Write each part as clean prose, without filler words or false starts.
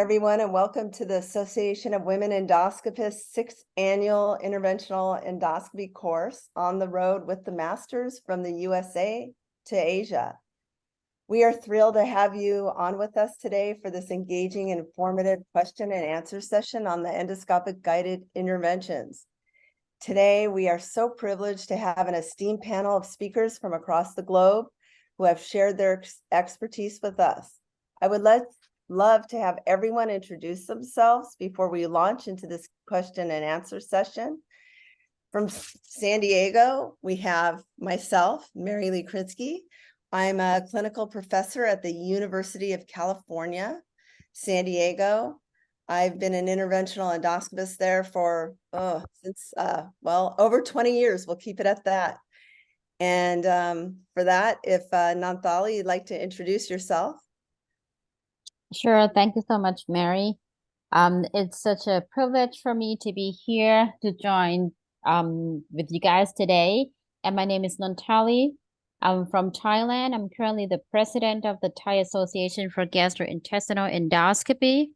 everyone, and welcome to the Association of Women Endoscopists 6th Annual Interventional Endoscopy course on the road with the masters from the USA to Asia. We are thrilled to have you on with us today for this engaging and informative question and answer session on the endoscopic guided interventions. Today, we are so privileged to have an esteemed panel of speakers from across the globe who have shared their expertise with us. I would love to have everyone introduce themselves before we launch into this question and answer session. From San Diego, we have myself, Mary Lee Krinsky. I'm a clinical professor at the University of California, San Diego. I've been an interventional endoscopist there for since over 20 years. We'll keep it at that. And for that, if Nanthali, you'd like to introduce yourself. Sure. Thank you so much, Mary. It's such a privilege for me to be here to join with you guys today. And my name is Nanthali. I'm from Thailand. I'm currently the president of the Thai Association for Gastrointestinal Endoscopy.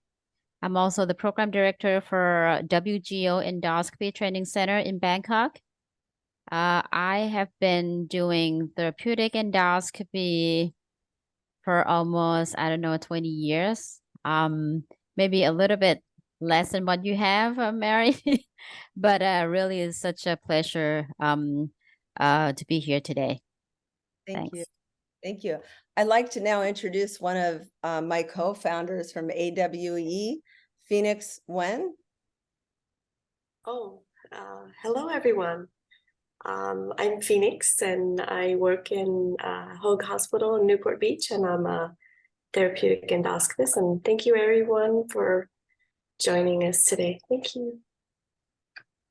I'm also the program director for WGO Endoscopy Training Center in Bangkok. I have been doing therapeutic endoscopy for almost, 20 years. Maybe a little bit less than what you have, Mary, but really is such a pleasure to be here today. Thank you. Thank you. I'd like to now introduce one of my co-founders from AWE, Phoenix Nguyen. Hello, everyone. I'm Phoenix, and I work in Hoag Hospital in Newport Beach, and I'm a therapeutic endoscopist. And thank you, everyone, for joining us today. Thank you.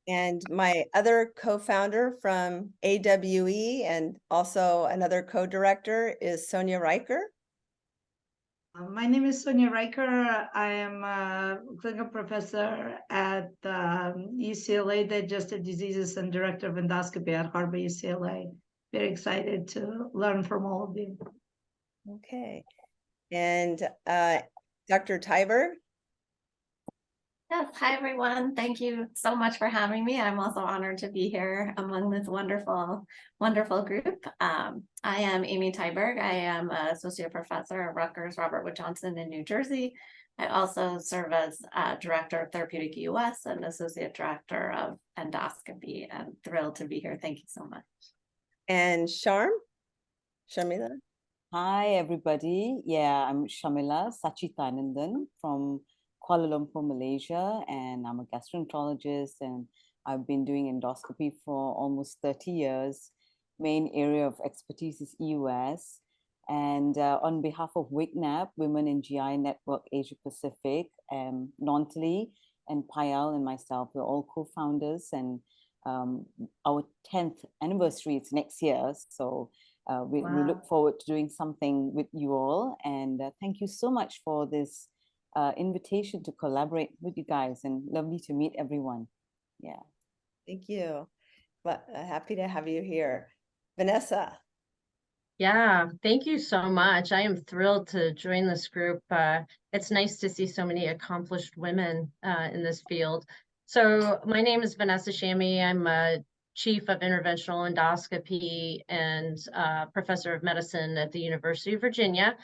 And my other co-founder from AWE and also another co-director is Sonia Riker. My name is Sonia Riker. I am a clinical professor at UCLA Digestive Diseases and director of endoscopy at Harbor UCLA. Very excited to learn from all of you. Okay. And Dr. Tyberg? Yes, hi everyone. Thank you so much for having me. I'm also honored to be here among this wonderful group. I am Amy Tyberg. I am an associate professor at Rutgers Robert Wood Johnson in New Jersey. I also serve as director of Therapeutic US and associate director of endoscopy. I'm thrilled to be here. Thank you so much. And Sharmila? Hi, everybody. Yeah, I'm Sharmila Sachithanandan from Kuala Lumpur, Malaysia, and I'm a gastroenterologist, and I've been doing endoscopy for almost 30 years. Main area of expertise is EUS. And on behalf of WIGNAP, Women in GI Network Asia Pacific, Nanthali and Payal and myself, we're all co-founders, and our 10th anniversary is next year. So we look forward to doing something with you all. And thank you so much for this invitation to collaborate with you guys, and lovely to meet everyone. Yeah. Thank you. But happy to have you here. Vanessa. Yeah, thank you so much. I am thrilled to join this group. It's nice to see so many accomplished women in this field. So my name is Vanessa Shammy. I'm a chief of interventional endoscopy and professor of medicine at the University of Virginia.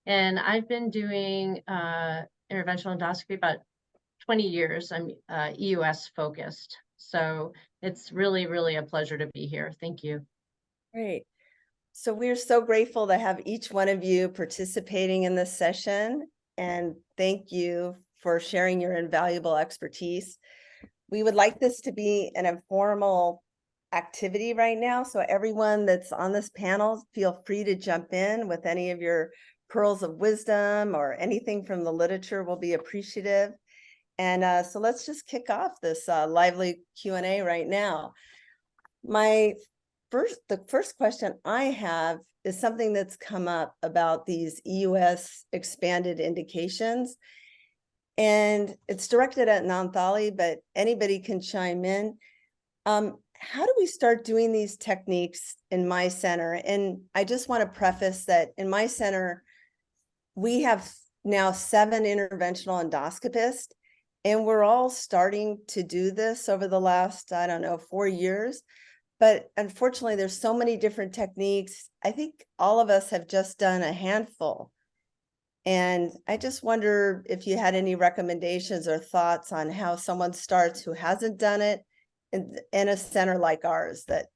And I've been doing interventional endoscopy about 20 years. I'm EUS focused. So it's really, really a pleasure to be here. Thank you. Great. So we're so grateful to have each one of you participating in this session, and thank you for sharing your invaluable expertise. We would like this to be an informal activity right now, so everyone that's on this panel, feel free to jump in with any of your pearls of wisdom or anything from the literature will be appreciative. And so let's just kick off this lively Q&A right now. The first question I have is something that's come up about these EUS expanded indications. And it's directed at Nanthali, but anybody can chime in. How do we start doing these techniques in my center? And I just want to preface that in my center, we have now 7 interventional endoscopists, and we're all starting to do this over the last, I don't know, 4 years. But unfortunately, there's so many different techniques. I think all of us have just done a handful. And I just wonder if you had any recommendations or thoughts on how someone starts who hasn't done it in a center like ours that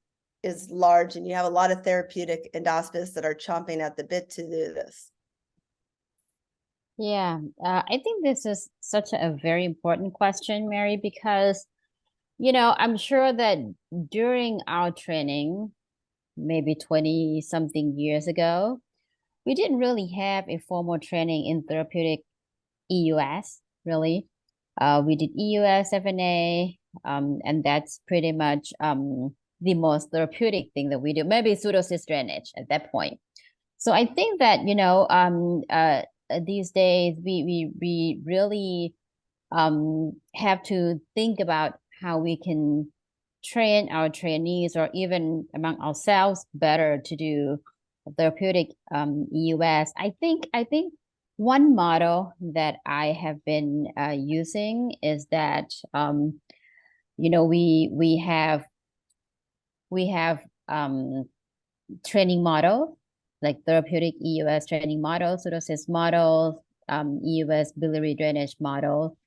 is large, and you have a lot of therapeutic endoscopists that are chomping at the bit to do this. Yeah, I think this is such a very important question, Mary, because, I'm sure that during our training, maybe 20 something years ago, we didn't really have a formal training in therapeutic EUS, really. We did EUS, FNA, and that's pretty much the most therapeutic thing that we do, maybe pseudocyst drainage at that point. So I think that, these days we really have to think about how we can train our trainees or even among ourselves better to do therapeutic EUS. I think one model that I have been using is that we have training model, like therapeutic EUS training model, pseudocyst model, EUS biliary drainage model.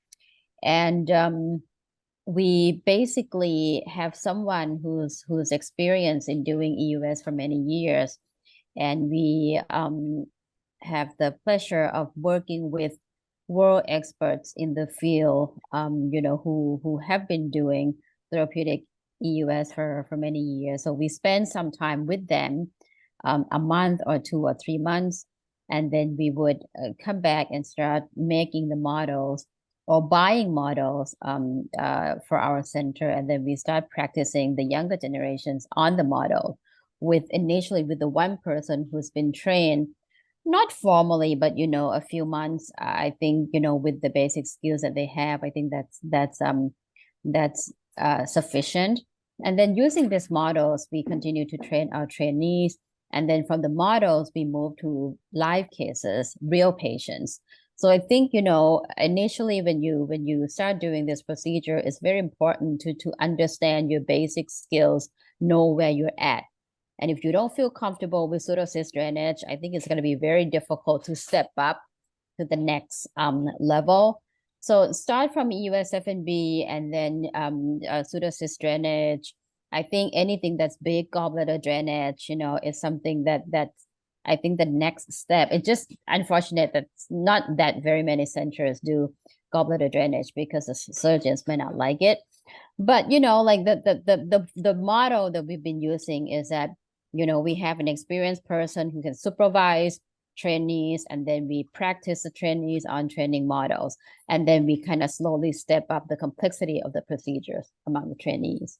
And we basically have someone who's experienced in doing EUS for many years. And we have the pleasure of working with world experts in the field, who have been doing therapeutic EUS for many years. So we spend some time with them, a month or 2 or 3 months, and then we would come back and start making the models or buying models for our center, and then we start practicing the younger generations on the model initially with the one person who's been trained, not formally, but a few months. I think with the basic skills that they have, I think that's sufficient. And then using these models, we continue to train our trainees. And then from the models, we move to live cases, real patients. So I think, initially when you start doing this procedure, it's very important to understand your basic skills, know where you're at. And if you don't feel comfortable with pseudocyst drainage, I think it's going to be very difficult to step up to the next level. So start from EUS FNB and then pseudocyst drainage. I think anything that's big gallbladder drainage, is something that's I think the next step. It's just unfortunate that not that very many centers do gallbladder drainage because the surgeons may not like it. But like the model that we've been using is that we have an experienced person who can supervise trainees, and then we practice the trainees on training models, and then we kind of slowly step up the complexity of the procedures among the trainees.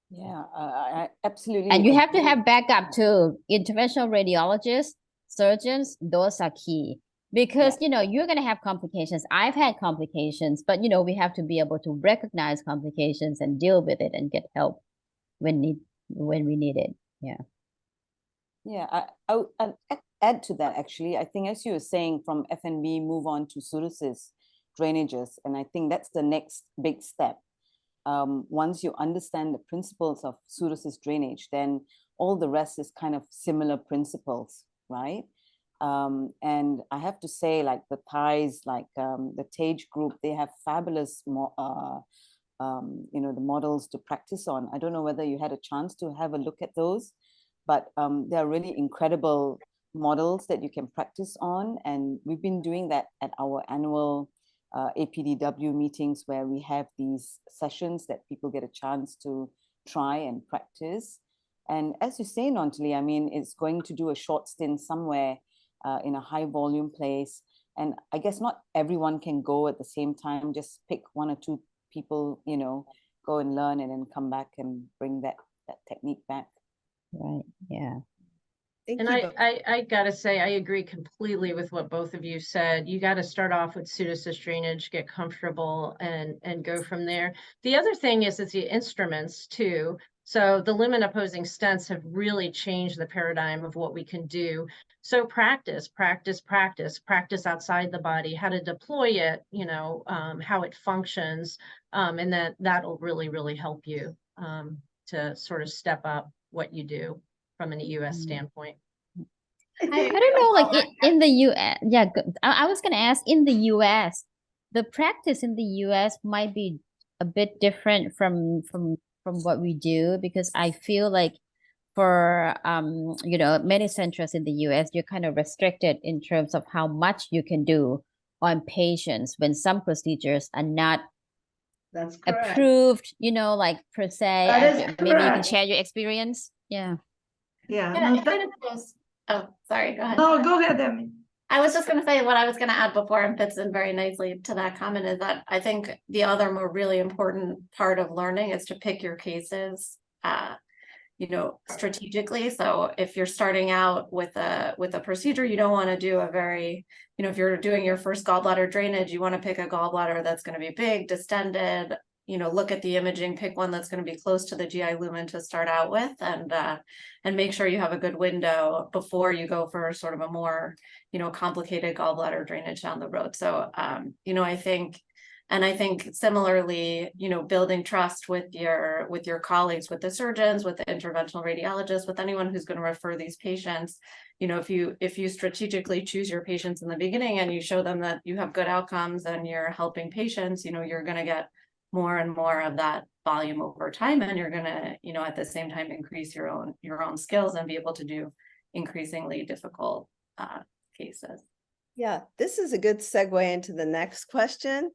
Yeah, I absolutely. And you have to agree. have backup too. Interventional radiologists, surgeons, those are key. Because you're going to have complications. I've had complications, but we have to be able to recognize complications and deal with it and get help when we need it. I'll add to that. Actually, I think as you were saying, from FNB move on to pseudocyst drainages, and I think that's the next big step. Once you understand the principles of pseudocyst drainage, then all the rest is kind of similar principles, right? And I have to say, like the Thais, like the Tage group, they have fabulous, the models to practice on. I don't know whether you had a chance to have a look at those, but they are really incredible models that you can practice on. And we've been doing that at our annual APDW meetings, where we have these sessions that people get a chance to try and practice. And as you say, Nontali, I mean, it's going to do a short stint somewhere in a high volume place. And I guess not everyone can go at the same time. Just pick 1 or 2 people, go and learn and then come back and bring that technique back. Right. Yeah. Thank And you both. I gotta say, I agree completely with what both of you said. You got to start off with pseudocyst drainage, get comfortable, and go from there. The other thing is the instruments too. So the lumen opposing stents have really changed the paradigm of what we can do. So practice outside the body, how to deploy it, how it functions, and that'll really, really help you to sort of step up what you do from an EUS standpoint. I don't know, like in the US, yeah, I was gonna ask, in the US, the practice in the US might be a bit different from what we do, because I feel like for many centers in the US, you're kind of restricted in terms of how much you can do on patients when some procedures are not That's correct. approved, like per se. That is Maybe you can correct. share your experience. Yeah. Yeah, Yeah, no, it kind of goes. Oh, sorry, go ahead. no, go ahead, Emmy. I was just going to say what I was going to add before and fits in very nicely to that comment is that I think the other more really important part of learning is to pick your cases, strategically. So if you're starting out with a procedure, you don't want to do a very, if you're doing your first gallbladder drainage, you want to pick a gallbladder that's going to be big, distended, look at the imaging, pick one that's going to be close to the GI lumen to start out with, and make sure you have a good window before you go for sort of a more, complicated gallbladder drainage down the road. So, I think similarly, building trust with your colleagues, with the surgeons, with the interventional radiologists, with anyone who's going to refer these patients, if you strategically choose your patients in the beginning and you show them that you have good outcomes and you're helping patients, you're going to get more and more of that volume over time, and you're going to, at the same time increase your own skills and be able to do increasingly difficult cases. Yeah, this is a good segue into the next question,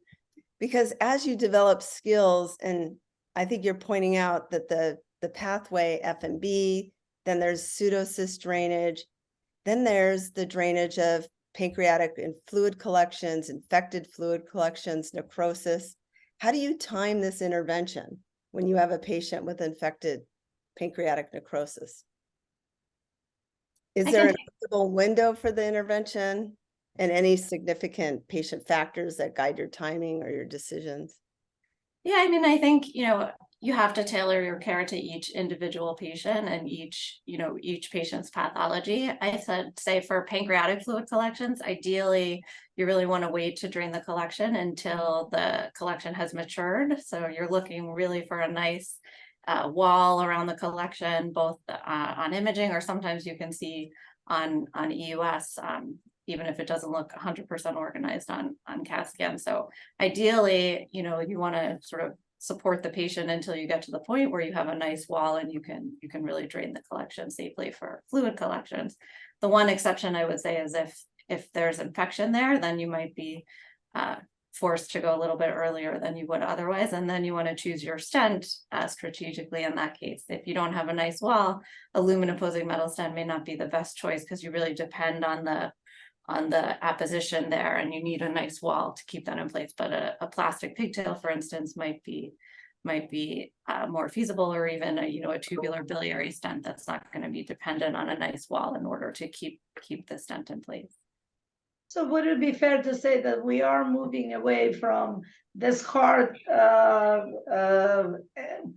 because as you develop skills, and I think you're pointing out that the pathway F&B, then there's pseudocyst drainage, then there's the drainage of pancreatic and fluid collections, infected fluid collections, necrosis. How do you time this intervention when you have a patient with infected pancreatic necrosis? Is there an optimal window for the intervention and any significant patient factors that guide your timing or your decisions? Yeah, I think, you have to tailor your care to each individual patient and each patient's pathology. I say for pancreatic fluid collections, ideally, you really want to wait to drain the collection until the collection has matured. So you're looking really for a nice wall around the collection, both on imaging, or sometimes you can see on EUS, even if it doesn't look 100% organized on CAT scan. So ideally, you want to sort of support the patient until you get to the point where you have a nice wall and you can really drain the collection safely for fluid collections. The one exception I would say is if there's infection there, then you might be forced to go a little bit earlier than you would otherwise, and then you want to choose your stent strategically in that case. If you don't have a nice wall, a lumen opposing metal stent may not be the best choice, because you really depend on the apposition there, and you need a nice wall to keep that in place. But a plastic pigtail, for instance, might be more feasible, or even a tubular biliary stent that's not going to be dependent on a nice wall in order to keep the stent in place. So would it be fair to say that we are moving away from this hard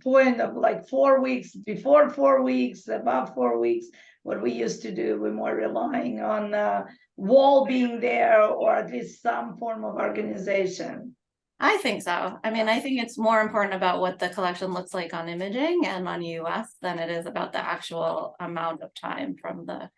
point of like 4 weeks, before 4 weeks, above 4 weeks, what we used to do? We're more relying on wall being there, or at least some form of organization. I think so. I think it's more important about what the collection looks like on imaging and on EUS than it is about the actual amount of time from the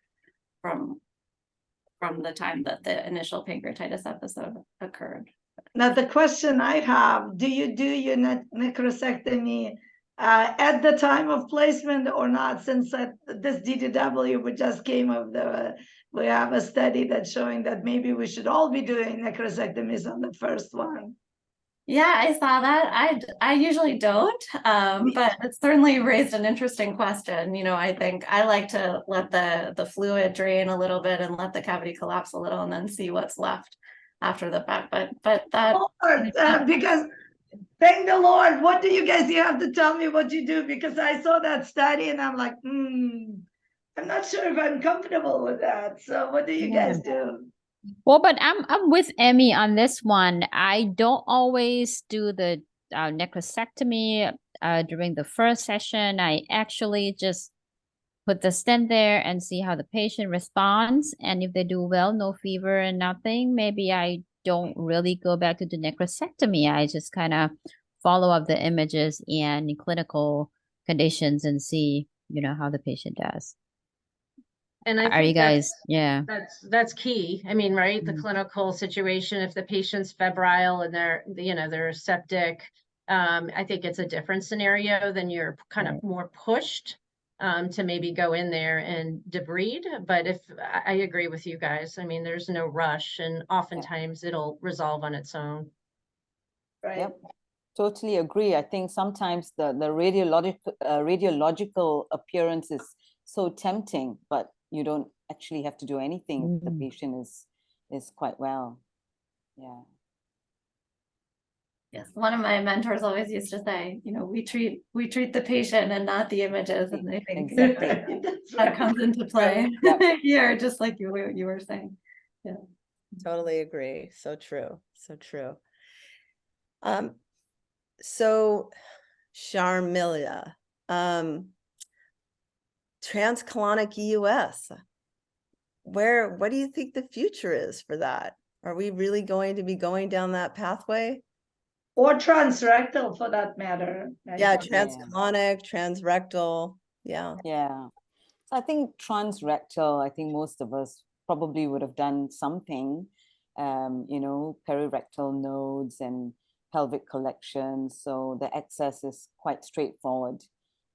time that the initial pancreatitis episode occurred. Now, the question I have, do you do your necrosectomy at the time of placement or not? Since this DDW, we just came of we have a study that's showing that maybe we should all be doing necrosectomies on the first one. Yeah, I saw that. I usually don't, but it certainly raised an interesting question. I think I like to let the fluid drain a little bit and let the cavity collapse a little, and then see what's left after the fact. But that Lord, because thank the Lord, what do you guys? You have to tell me what you do, because I saw that study and I'm like, I'm not sure if I'm comfortable with that. So what do you guys do? Well, but I'm with Emmy on this one. I don't always do the necrosectomy. during the first session, I actually just put the stent there and see how the patient responds. And if they do well, no fever and nothing, maybe I don't really go back to the necrosectomy. I just kind of follow up the images and clinical conditions and see, how the patient does. And I Are you think that's guys, yeah. that's key. I mean, right? The Mm. clinical situation, if the patient's febrile and they're septic, I think it's a different scenario than you're kind of more pushed to maybe go in there and debride. But I agree with you guys, I mean, there's no rush, and oftentimes it'll resolve on its own. Right. Yep, totally agree. I think sometimes the radiological appearance is so tempting, but you don't actually have to do anything if the patient is quite well. Yeah. Yes, one of my mentors always used to say, we treat the patient and not the images, and I think Exactly. that comes into play Yep. here, just like you were saying. Yeah. Totally agree. So true. So true. So Sharmila, transcolonic EUS, what do you think the future is for that? Are we really going to be going down that pathway? Or transrectal for that matter. Yeah, think. transcolonic, transrectal. Yeah. Yeah. So I think transrectal, I think most of us probably would have done something, perirectal nodes and pelvic collection. So the access is quite straightforward.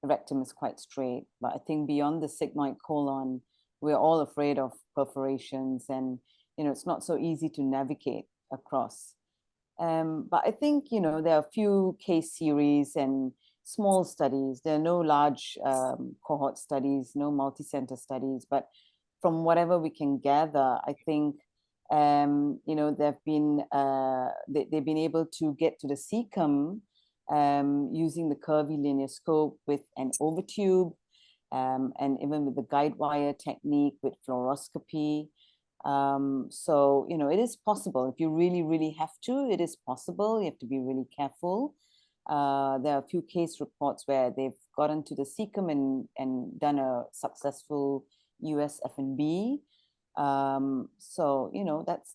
The rectum is quite straight. But I think beyond the sigmoid colon, we're all afraid of perforations, and, it's not so easy to navigate across. But I think, there are a few case series and small studies. There are no large cohort studies, no multi-center studies, but from whatever we can gather, I think, they've been able to get to the cecum using the curvilinear scope with an overtube, and even with the guide wire technique with fluoroscopy. So, it is possible. If you really, really have to, it is possible. You have to be really careful. There are a few case reports where they've gotten to the cecum and done a successful US F&B. So,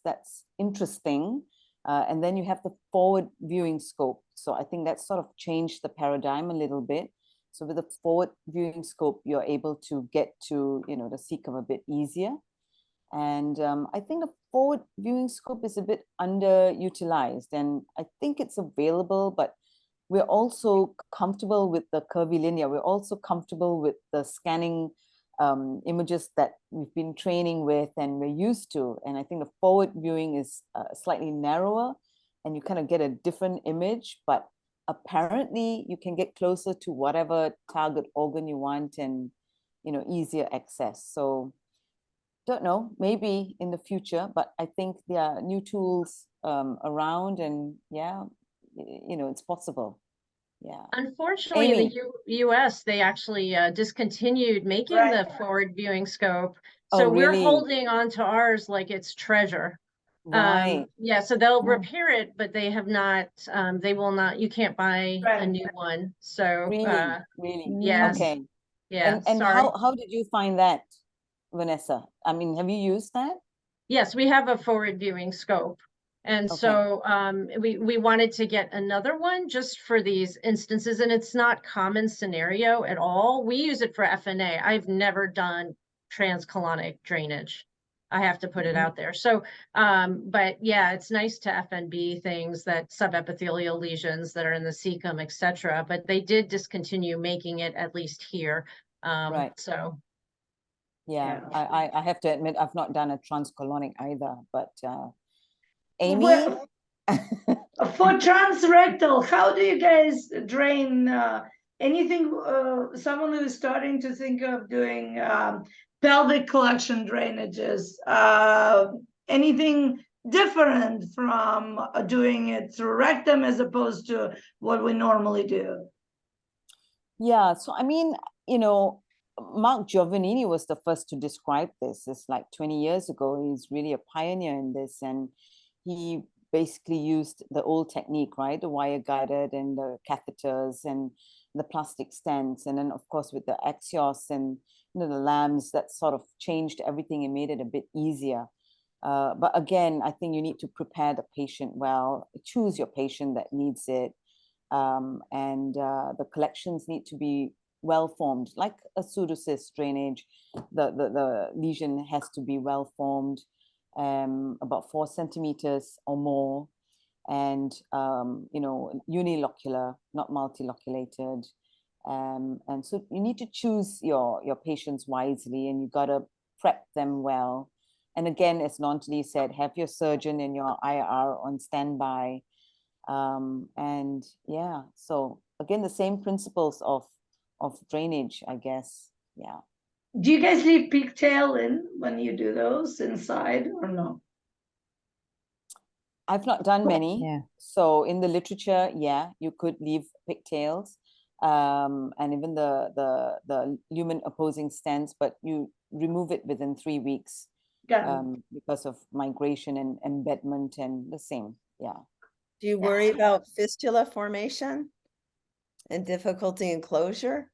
that's interesting. And then you have the forward viewing scope. So I think that sort of changed the paradigm a little bit. So with the forward viewing scope, you're able to get to, the cecum a bit easier. And I think the forward viewing scope is a bit underutilized, and I think it's available, but we're also comfortable with the curvilinear. We're also comfortable with the scanning images that we've been training with and we're used to. And I think the forward viewing is slightly narrower, and you kind of get a different image, but apparently you can get closer to whatever target organ you want and, easier access. So don't know, maybe in the future, but I think there are new tools around, and yeah, it's possible. Yeah. Unfortunately, in the US, they actually discontinued making the forward viewing scope. So Oh, we're really? holding on to ours like it's treasure. Right. Yeah, so they'll repair it, but they have not, they will not, you can't buy a Right. new one. So Really? yes. Okay. Yeah, And sorry. how did you find that, Vanessa? I mean, have you used that? Yes, we have a forward viewing scope. And so we wanted to get another one just for these instances, and it's not common scenario at all. We use it for FNA. I've never done transcolonic drainage. I have to put it out there. So, but yeah, it's nice to FNB things, that subepithelial lesions that are in the cecum, et cetera, but they did discontinue making it, at least here. Right. So. Yeah, I have to admit, I've not done a transcolonic either, but Amy? Well, for transrectal, how do you guys drain anything? Someone who is starting to think of doing pelvic collection drainages, anything different from doing it through rectum as opposed to what we normally do? Yeah, so I mean, Mark Giovannini was the first to describe this. It's like 20 years ago. He's really a pioneer in this, and he basically used the old technique, right? The wire guided and the catheters, and the plastic stents, and then of course with the Axios and the LAMS, that sort of changed everything and made it a bit easier. But again, I think you need to prepare the patient well, choose your patient that needs it, and the collections need to be well formed, like a pseudocyst drainage. The lesion has to be well formed, about 4 centimeters or more, and unilocular, not multiloculated. And so you need to choose your patients wisely, and you got to prep them well. And again, as Nontali said, have your surgeon and your IR on standby. And yeah, so again, the same principles of drainage, I guess. Yeah. Do you guys leave pigtail in when you do those inside or no? I've not done many. Yeah. So in the literature, yeah, you could leave pigtails, and even the lumen opposing stents, but you remove it within 3 weeks, because of migration and embedment and the same. Yeah. Do you worry about fistula formation and difficulty in closure?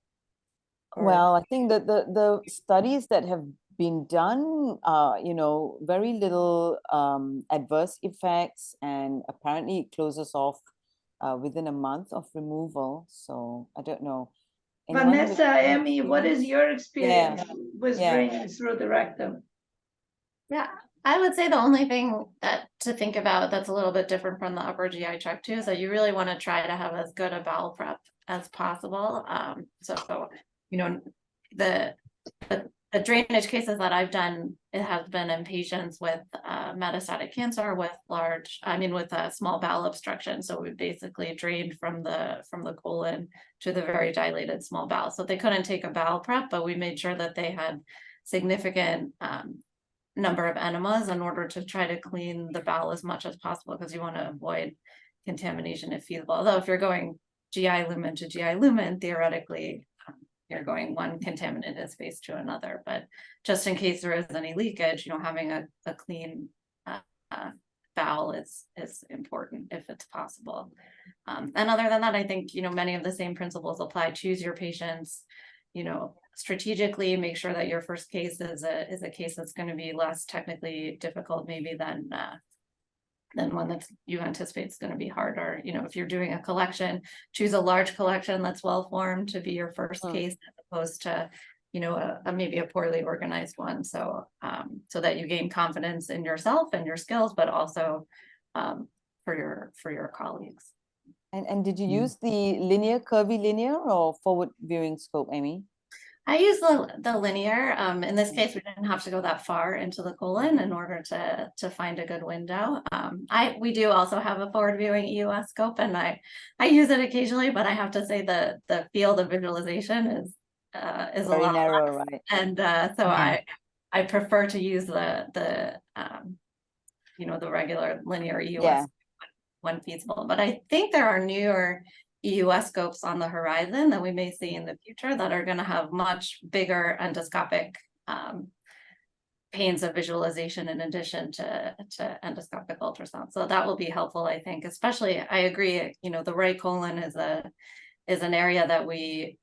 Or- Well, I think that the studies that have been done, very little adverse effects, and apparently it closes off within a month of removal. So I don't know. Anyone with Vanessa, any Amy, what is experience? your experience with yeah. draining through the rectum? Yeah, I would say the only thing that to think about that's a little bit different from the upper GI tract too is that you really want to try to have as good a bowel prep as possible. So the drainage cases that I've done, it has been in patients with metastatic cancer with a small bowel obstruction. So we basically drained from the colon to the very dilated small bowel. So they couldn't take a bowel prep, but we made sure that they had significant number of enemas in order to try to clean the bowel as much as possible, because you want to avoid contamination if feasible. Although if you're going GI lumen to GI lumen, theoretically, you're going one contaminated space to another. But just in case there is any leakage, having a clean bowel is important if it's possible. And other than that, I think, many of the same principles apply. Choose your patients, strategically make sure that your first case is a case that's going to be less technically difficult maybe than one that you anticipate is going to be harder. If you're doing a collection, choose a large collection that's well formed to be your first case, as opposed to maybe a poorly organized one. So that you gain confidence in yourself and your skills, but also for your colleagues. And did you use the curvy linear or forward viewing scope, Amy? I use the linear. In this case, we didn't have to go that far into the colon in order to find a good window. We do also have a forward viewing EUS scope, and I use it occasionally, but I have to say the field of visualization is a Very lot narrow, less. right? And so I prefer to use the regular linear EUS when feasible. But I think there are newer EUS scopes on the horizon that we may see in the future that are going to have much bigger endoscopic panes of visualization in addition to endoscopic ultrasound. So that will be helpful, I think. Especially, I agree, the right colon is an area that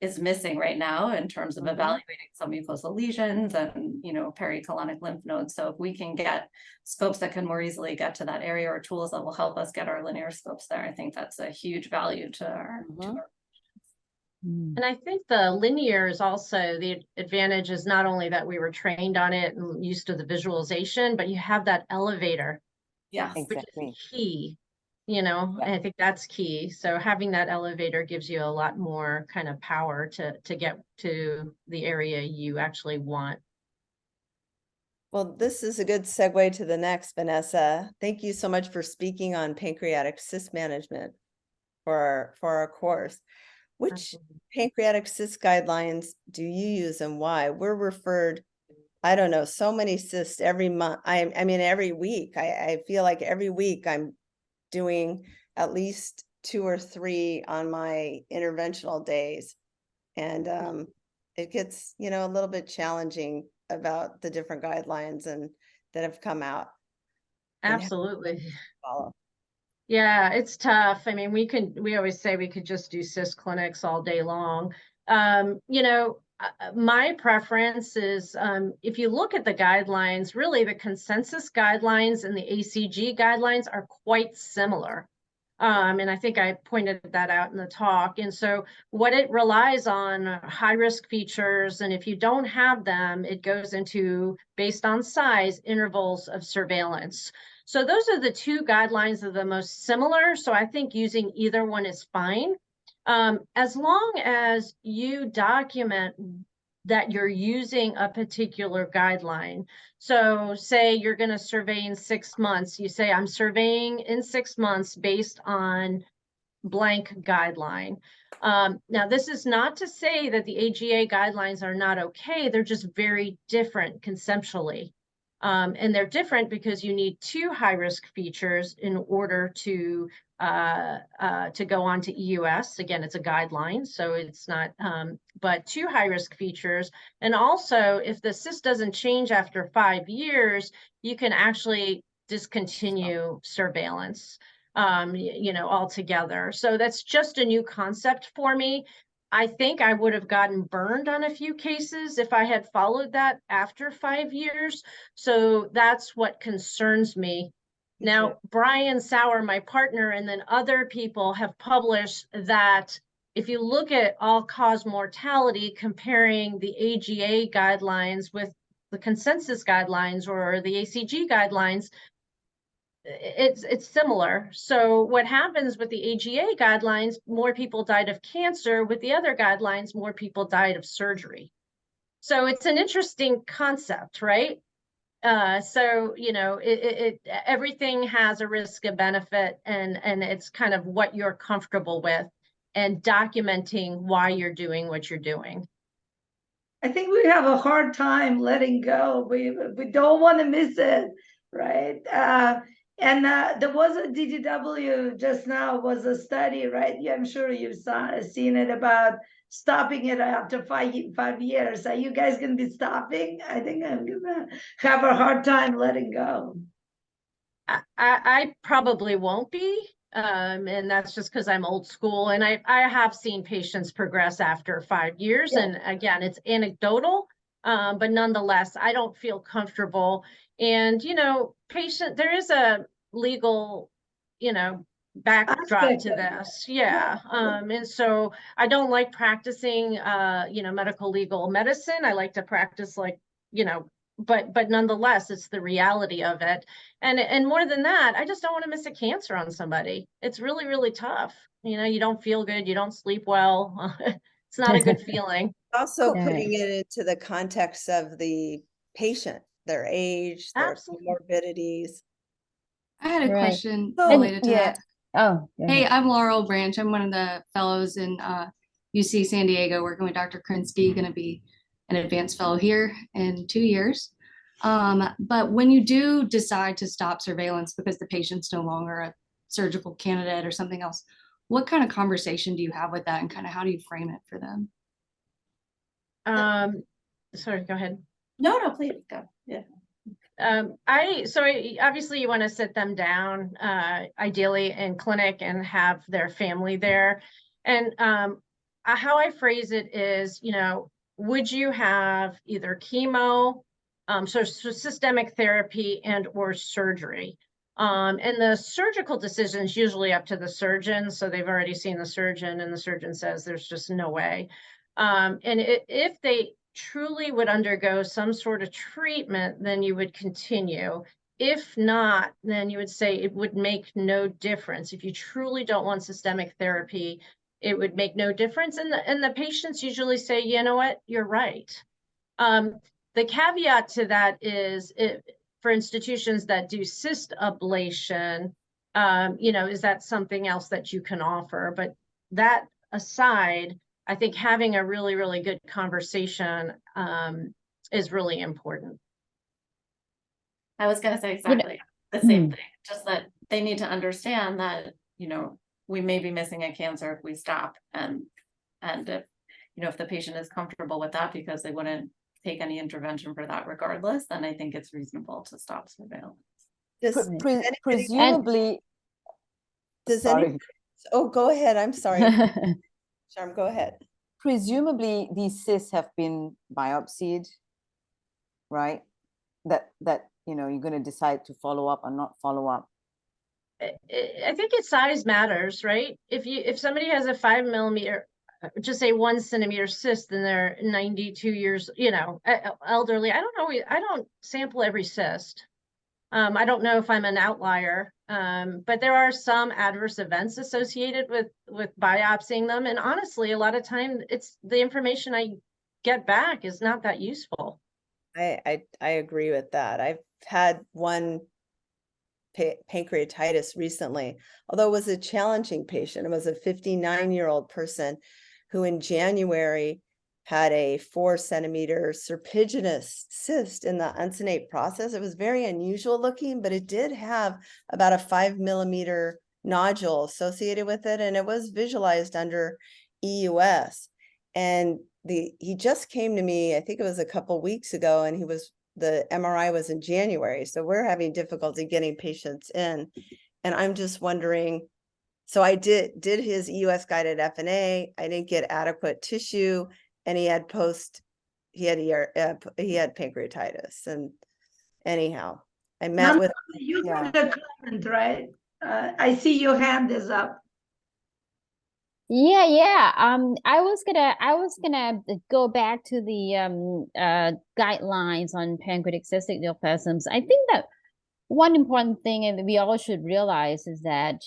is missing right now in terms of evaluating some mucosal lesions and pericolonic lymph nodes. So if we can get scopes that can more easily get to that area, or tools that will help us get our linear scopes there, I think that's a huge value to our And I think the linear is also, the advantage is not only that we were trained on it and used to the visualization, but you have that elevator. Yeah, exactly. Which is key. I think that's key. So having that elevator gives you a lot more kind of power to get to the area you actually want. Well, this is a good segue to the next, Vanessa. Thank you so much for speaking on pancreatic cyst management for our course. Which Absolutely. pancreatic cyst guidelines do you use and why? We're referred, I don't know, so many cysts every month. I mean, every week. I feel like every week I'm doing at least 2 or 3 on my interventional days. And it gets, a little bit challenging about the different guidelines that have come out. Absolutely. Follow. Yeah, it's tough. I mean, we always say we could just do cyst clinics all day long. You know, my preference is, if you look at the guidelines, really the consensus guidelines and the ACG guidelines are quite similar. And I think I pointed that out in the talk. And so what it relies on are high risk features. And if you don't have them, it goes into, based on size, intervals of surveillance. So those are the two guidelines that are the most similar. So I think using either one is fine. As long as you document that you're using a particular guideline. So say you're going to survey in 6 months, you say, I'm surveying in 6 months based on blank guideline. Now, this is not to say that the AGA guidelines are not okay. They're just very different conceptually. And they're different because you need 2 high-risk features in order to go on to EUS. Again, it's a guideline, so it's not, but 2 high-risk features. And also, if the cyst doesn't change after 5 years, you can actually discontinue surveillance, you know, altogether. So that's just a new concept for me. I think I would have gotten burned on a few cases if I had followed that after 5 years. So that's what concerns me. Now, Brian Sauer, my partner, and then other people have published that if you look at all-cause mortality, comparing the AGA guidelines with the consensus guidelines or the ACG guidelines, it's similar. So what happens with the AGA guidelines, more people died of cancer. With the other guidelines, more people died of surgery. So it's an interesting concept, right? So, you know, everything has a risk and benefit, and it's kind of what you're comfortable with and documenting why you're doing what you're doing. I think we have a hard time letting go. We don't want to miss it, right? And there was a DDW just now, was a study, right? Yeah, I'm sure you've seen it, about stopping it after 5 years. Are you guys going to be stopping? I think I'm going to have a hard time letting go. I probably won't be. And that's just because I'm old school, and I have seen patients progress after 5 years. Yeah. And again, it's anecdotal, but nonetheless, I don't feel comfortable. And, you know, there is a legal, you know, backdrop Aspect to of it. this. Yeah. And so I don't like practicing, you know, medical legal medicine. I like to practice, like, you know, but nonetheless, it's the reality of it. And more than that, I just don't want to miss a cancer on somebody. It's really, really tough. You know, you don't feel good, you don't sleep well. It's not a good feeling. Also Yeah. putting it into the context of the patient, their age, their Absolutely. comorbidities. I had a Right. question So- related to yeah. that. Oh, go Hey, ahead. I'm Laurel Branch. I'm one of the fellows in UC San Diego, working with Dr. Krinsky, going to be an advanced fellow here in 2 years. But when you do decide to stop surveillance because the patient's no longer a surgical candidate or something else, what kind of conversation do you have with that, and kind of how do you frame it for them? Sorry, go ahead. No, please go. Yeah. Obviously you want to sit them down, ideally in clinic, and have their family there. And how I phrase it is, you know, would you have either chemo, so systemic therapy, and or surgery? And the surgical decision is usually up to the surgeon. So they've already seen the surgeon, and the surgeon says there's just no way. And if they truly would undergo some sort of treatment, then you would continue. If not, then you would say it would make no difference. If you truly don't want systemic therapy, it would make no difference. And the patients usually say, you know what, you're right. The caveat to that is, for institutions that do cyst ablation, you know, is that something else that you can offer? But that aside, I think having a really, really good conversation is really important. I was going to say You know- exactly the same Hmm. thing, just that they need to understand that, you know, we may be missing a cancer if we stop, and if, you know, if the patient is comfortable with that because they wouldn't take any intervention for that regardless, then I think it's reasonable to stop surveillance. Does Presumably, Does any, Sorry. oh, go ahead. I'm sorry. Sharm, go ahead. Presumably these cysts have been biopsied, right? That you're going to decide to follow up or not follow up. I think its size matters, right? If somebody has a 5 millimeter, just say 1 centimeter cyst, then they're 92 years, elderly. I don't know. I don't sample every cyst. I don't know if I'm an outlier, but there are some adverse events associated with biopsying them. And honestly, a lot of time it's the information I get back is not that useful. I agree with that. I've had one pancreatitis recently, although it was a challenging patient. It was a 59-year-old person who in January had a 4 centimeter serpiginous cyst in the uncinate process. It was very unusual looking, but it did have about a 5 millimeter nodule associated with it, and it was visualized under EUS. And he just came to me, I think it was a couple weeks ago, and the MRI was in January. So we're having difficulty getting patients in. And I'm just wondering, so I did his EUS guided FNA. I didn't get adequate tissue, and he had pancreatitis. And anyhow, I met with, You Yeah. got a comment, right? I see your hand is up. Yeah. I was gonna go back to the guidelines on pancreatic cystic neoplasms. I think that one important thing, and we all should realize, is that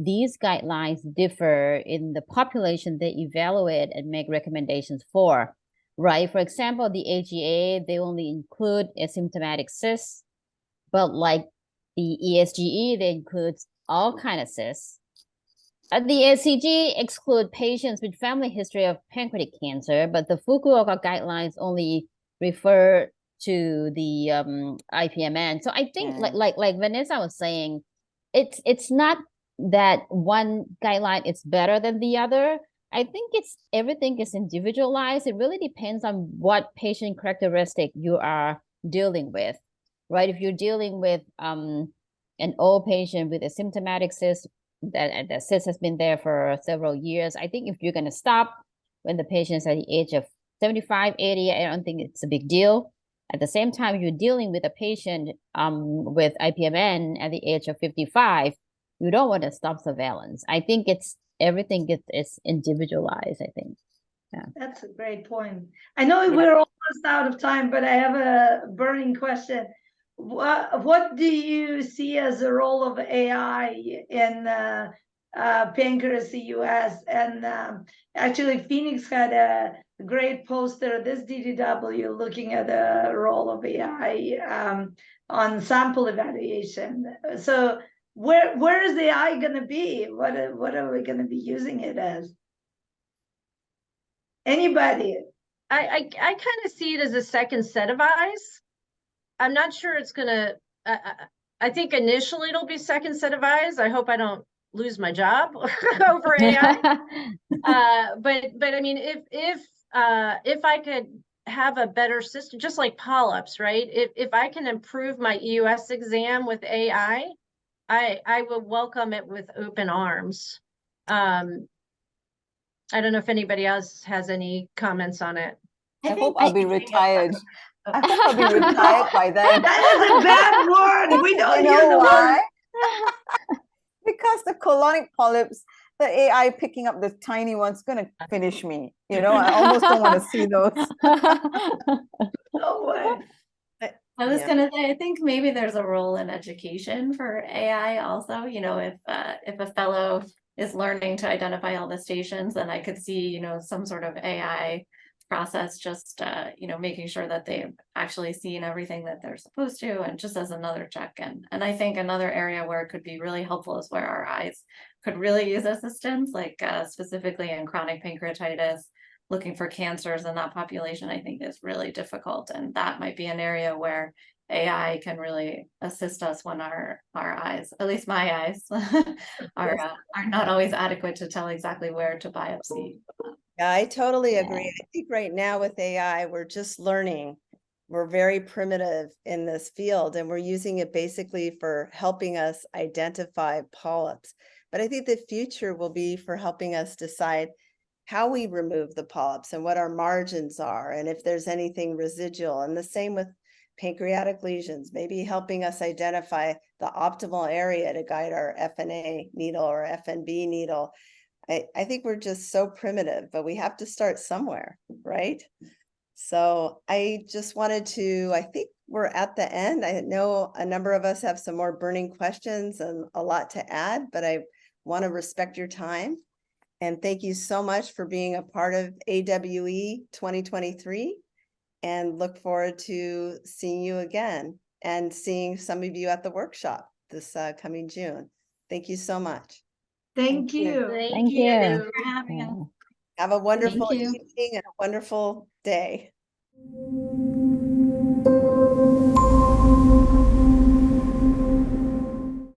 these guidelines differ in the population they evaluate and make recommendations for, right? For example, the AGA, they only include asymptomatic cysts, but like the ESGE, they include all kind of cysts. The ACG exclude patients with family history of pancreatic cancer, but the Fukuoka guidelines only refer to the IPMN. So I think, like Vanessa was saying, it's not that one guideline is better than the other. I think everything is individualized. It really depends on what patient characteristic you are dealing with, right? If you're dealing with an old patient with a symptomatic cyst, that cyst has been there for several years, I think if you're going to stop when the patient is at the age of 75, 80, I don't think it's a big deal. At the same time, you're dealing with a patient with IPMN at the age of 55, you don't want to stop surveillance. I think everything is individualized, I think. Yeah. That's a great point. I know we're almost out of time, but I have a burning question. What do you see as the role of AI in pancreas EUS? And actually, Phoenix had a great poster, this DDW, looking at the role of AI on sample evaluation. So where is the AI going to be? What are we going to be using it as? Anybody? I kind of see it as a second set of eyes. I'm not sure it's gonna. I think initially it'll be second set of eyes. I hope I don't lose my job over AI. But I mean, if I could have a better system, just like polyps, right? If I can improve my EUS exam with AI, I will welcome it with open arms. I don't know if anybody else has any comments on it. I hope I'll be retired. I hope I'll be retired by then. That is a bad word. We don't You use know the why? word. Because the colonic polyps, the AI picking up the tiny one's gonna finish me. I almost don't want to see those. No way. I was Yeah. gonna say, I think maybe there's a role in education for AI also, if a fellow is learning to identify all the stations, then I could see, some sort of AI process, just making sure that they've actually seen everything that they're supposed to, and just as another check. And I think another area where it could be really helpful is where our eyes could really use assistance, like specifically in chronic pancreatitis, looking for cancers in that population, I think is really difficult. And that might be an area where AI can really assist us when our eyes, at least my eyes, are not always adequate to tell exactly where to biopsy. Yeah, I totally agree. I think right now with AI, we're just learning. We're very primitive in this field, and we're using it basically for helping us identify polyps. But I think the future will be for helping us decide how we remove the polyps and what our margins are, and if there's anything residual. And the same with pancreatic lesions, maybe helping us identify the optimal area to guide our FNA needle or FNB needle. I think we're just so primitive, but we have to start somewhere, right? So I just wanted to, I think we're at the end. I know a number of us have some more burning questions and a lot to add, but I want to respect your time. And thank you so much for being a part of AWE 2023, and look forward to seeing you again and seeing some of you at the workshop this coming June. Thank you so much. Thank you. Thank you. Thank you for having us. Yeah. Have a wonderful you. evening and a wonderful day.